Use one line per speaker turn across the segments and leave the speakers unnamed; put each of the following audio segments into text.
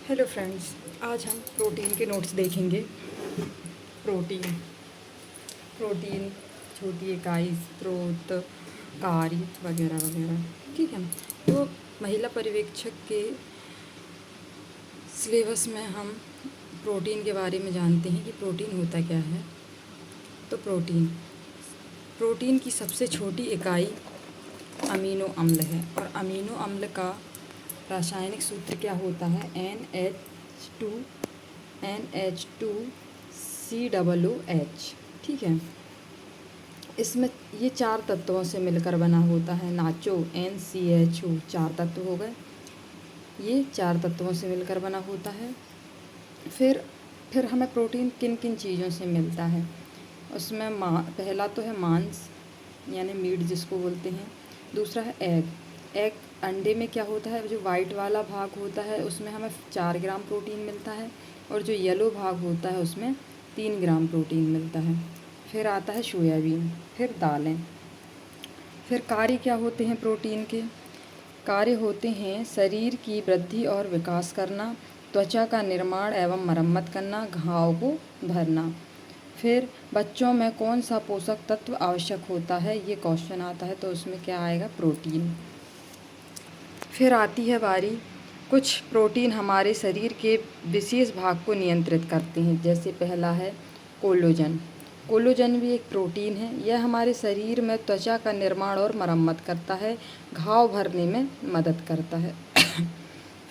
Hello friends, आज हम protein के नोट्स देखेंगे। प्रोटीन प्रोटीन छोटी इकाई, स्रोत, कार्य वगैरह वगैरह। ठीक है। तो महिला पर्यवेक्षक के सिलेबस में हम प्रोटीन के बारे में जानते हैं कि प्रोटीन होता क्या है। तो प्रोटीन की सबसे छोटी इकाई अमीनो अम्ल है, और अमीनो अम्ल का रासायनिक सूत्र क्या होता है? NH2COOH। ठीक है। इसमें ये 4 तत्वों से मिलकर बना होता है। नाचो NCHO 4 तत्व हो गए। ये 4 तत्वों से मिलकर बना होता है। फिर हमें प्रोटीन किन किन चीज़ों से मिलता है? उसमें पहला तो है मांस, यानी मीट जिसको बोलते हैं। दूसरा है एग अंडे में क्या होता है? जो वाइट वाला भाग होता है उसमें हमें 4 ग्राम प्रोटीन मिलता है, और जो येलो भाग होता है उसमें 3 ग्राम प्रोटीन मिलता है। फिर आता है सोयाबीन, फिर दालें। फिर कार्य क्या होते हैं प्रोटीन के? कार्य होते हैं शरीर की वृद्धि और विकास करना, त्वचा का निर्माण एवं मरम्मत करना, घाव को भरना। फिर बच्चों में कौन सा पोषक तत्व आवश्यक होता है? ये क्वेश्चन आता है, तो उसमें क्या आएगा? प्रोटीन। फिर आती है बारी, कुछ प्रोटीन हमारे शरीर के विशेष भाग को नियंत्रित करते हैं। जैसे पहला है कोलेजन। कोलेजन भी एक प्रोटीन है। यह हमारे शरीर में त्वचा का निर्माण और मरम्मत करता है, घाव भरने में मदद करता है।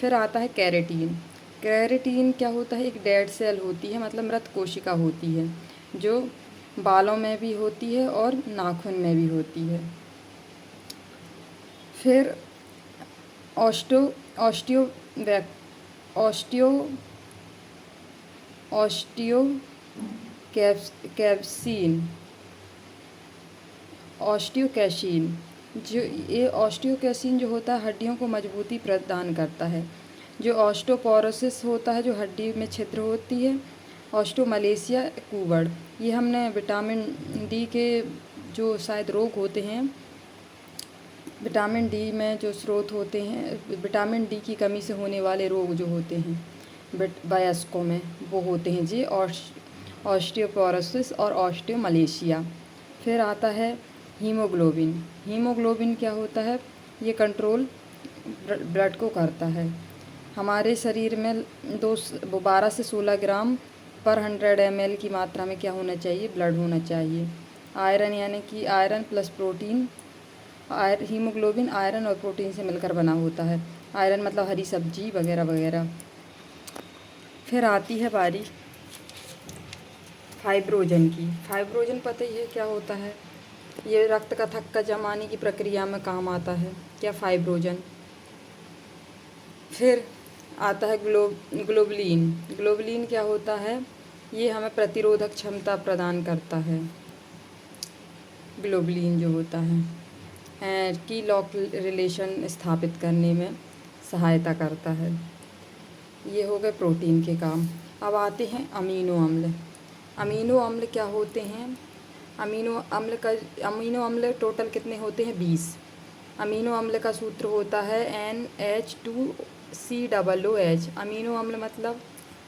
फिर आता है केराटिन। केराटिन क्या होता है? एक डेड सेल होती है, मतलब मृत कोशिका होती है, जो बालों में भी होती है और नाखून में भी होती है। फिर osteo osteo osteo osteocalcin osteocalcin जो ये ऑस्टियोकैसिन जो होता है हड्डियों को मजबूती प्रदान करता है। जो ऑस्टियोपोरोसिस होता है, जो हड्डी में छिद्र होती है। ऑस्टियोमलेशिया कुबड़, ये हमने विटामिन डी के जो शायद रोग होते हैं, विटामिन डी में जो स्रोत होते हैं, विटामिन डी की कमी से होने वाले रोग जो होते हैं वयस्कों में, वो होते हैं जी ऑस्टियोपोरोसिस और ऑस्टियोमलेशिया। फिर आता है हीमोग्लोबिन। हीमोग्लोबिन क्या होता है? ये कंट्रोल ब्लड को करता है। हमारे शरीर में 12 से 16 ग्राम पर 100 ml की मात्रा में क्या होना चाहिए? ब्लड होना चाहिए। आयरन, यानी कि iron plus protein. Haemoglobin iron और प्रोटीन से मिलकर बना होता है। आयरन मतलब हरी सब्जी वगैरह वगैरह। फिर आती है बारी फाइब्रोजन की। फाइब्रोजन पता ही है क्या होता है? ये रक्त का थक्का जमाने की प्रक्रिया में काम आता है क्या? फाइब्रोजन। फिर आता है ग्लोबुलिन। ग्लोबुलिन क्या होता है? ये हमें प्रतिरोधक क्षमता प्रदान करता है। ग्लोबुलिन जो होता है की लॉक रिलेशन स्थापित करने में सहायता करता है। ये हो गए प्रोटीन के काम। अब आते हैं अमीनो अम्ल। अमीनो अम्ल क्या होते हैं? अमीनो अम्ल टोटल कितने होते हैं? 20। अमीनो अम्ल का सूत्र होता है NH2COOH। अमीनो अम्ल मतलब,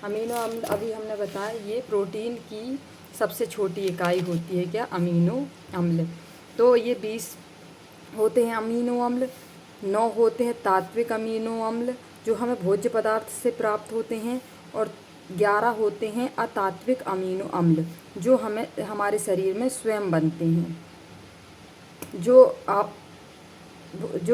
अमीनो अम्ल अभी हमने बताया, ये प्रोटीन की सबसे छोटी इकाई होती है क्या? अमीनो अम्ल। तो ये 20 होते हैं अमीनो अम्ल। 9 होते हैं तात्विक अमीनो अम्ल जो हमें भोज्य पदार्थ से प्राप्त होते हैं, और 11 होते हैं अतात्विक अमीनो अम्ल जो हमारे शरीर में स्वयं बनते हैं। जो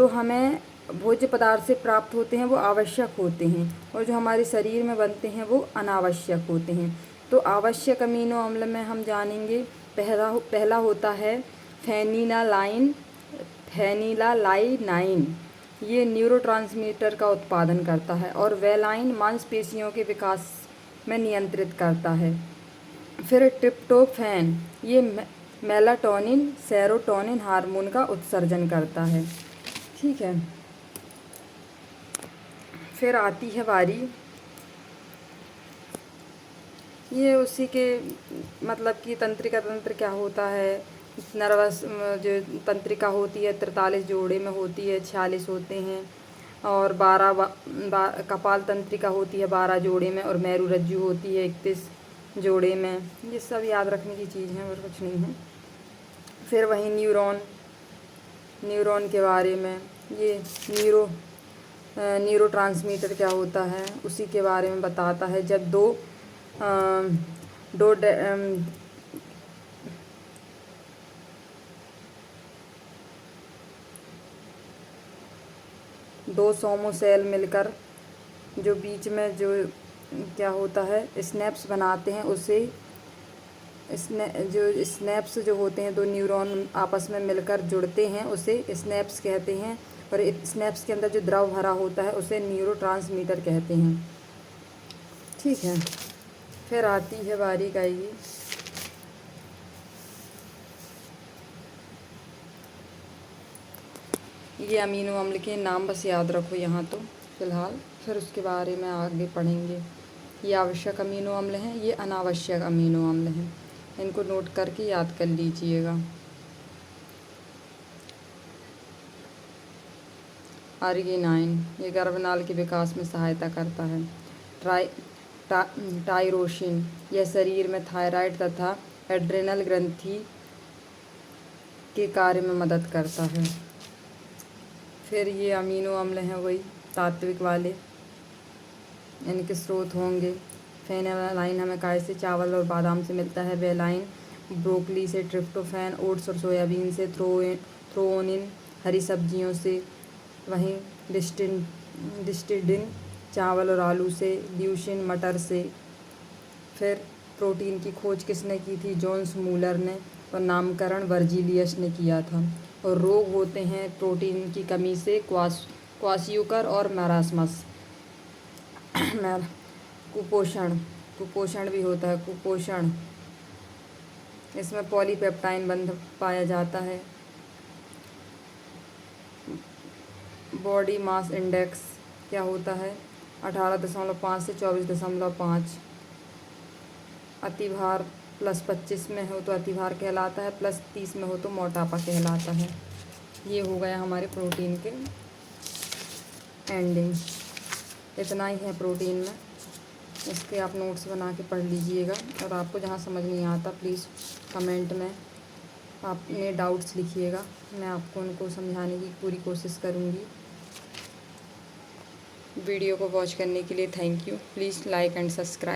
हमें भोज्य पदार्थ से प्राप्त होते हैं वो आवश्यक होते हैं, और जो हमारे शरीर में बनते हैं वो अनावश्यक होते हैं। तो आवश्यक अमीनो अम्ल में हम जानेंगे, पहला होता है फेनिलालाइनाइन। ये न्यूरोट्रांसमीटर का उत्पादन करता है, और वेलाइन मांसपेशियों के विकास में नियंत्रित करता है। फिर ट्रिप्टोफैन, ये मेलाटोनिन सेरोटोनिन हार्मोन का उत्सर्जन करता है। ठीक है। फिर आती है बारी, ये उसी के मतलब कि तंत्रिका तंत्र क्या होता है? नर्वस जो तंत्रिका होती है 43 जोड़े में होती है, 46 होते हैं। और कपाल तंत्रिका होती है 12 जोड़े में और मेरु रज्जु होती है 31 जोड़े में। ये सब याद रखने की चीज़ है और कुछ नहीं है। फिर वहीं न्यूरॉन के बारे में, ये न्यूरोट्रांसमीटर क्या होता है उसी के बारे में बताता है। जब दो सोमोसेल मिलकर जो बीच में जो क्या होता है स्नैप्स बनाते हैं, उसे जो स्नैप्स जो होते हैं, दो न्यूरॉन आपस में मिलकर जुड़ते हैं, उसे स्नैप्स कहते हैं। और स्नैप्स के अंदर जो द्रव भरा होता है उसे न्यूरोट्रांसमीटर कहते हैं। ठीक है, फिर आती है बारी आएगी ये अमीनो अम्ल के नाम, बस याद रखो यहाँ तो फ़िलहाल, फिर उसके बारे में आगे पढ़ेंगे। ये आवश्यक अमीनो अम्ल हैं, ये अनावश्यक अमीनो अम्ल हैं, इनको नोट करके याद कर लीजिएगा। आर्गिनाइन ये गर्भनाल के विकास में सहायता करता है। टायरोसिन यह शरीर में थायराइड तथा एड्रेनल ग्रंथि के कार्य में मदद करता है। फिर ये अमीनो अम्ल हैं वही तात्विक वाले, इनके स्रोत होंगे। फेनिलैलाइन हमें काय से, चावल और बादाम से मिलता है। वेलाइन ब्रोकली से, ट्रिप्टोफैन ओट्स और सोयाबीन से, थ्रोओनिन हरी सब्जियों से, वहीं डिस्टिडिन चावल और आलू से, ल्यूसिन मटर से। फिर प्रोटीन की खोज किसने की थी? जोन्स मूलर ने, और नामकरण वर्जीलियस ने किया था। और रोग होते हैं प्रोटीन की कमी से क्वाशियोकर और मैरास्मस। कुपोषण भी होता है, कुपोषण इसमें पॉलीपेप्टाइन बंध पाया जाता है। बॉडी मास इंडेक्स क्या होता है? 18.5 से 24.5। अतिभार +25 में हो तो अतिभार कहलाता है, +30 में हो तो मोटापा कहलाता है। ये हो गया हमारे प्रोटीन के एंडिंग। इतना ही है प्रोटीन में, इसके आप नोट्स बना के पढ़ लीजिएगा। और आपको जहाँ समझ नहीं आता प्लीज़ कमेंट में अपने डाउट्स लिखिएगा, मैं आपको उनको समझाने की पूरी कोशिश करूँगी। वीडियो को वॉच करने के लिए thank you. Please like and subscribe.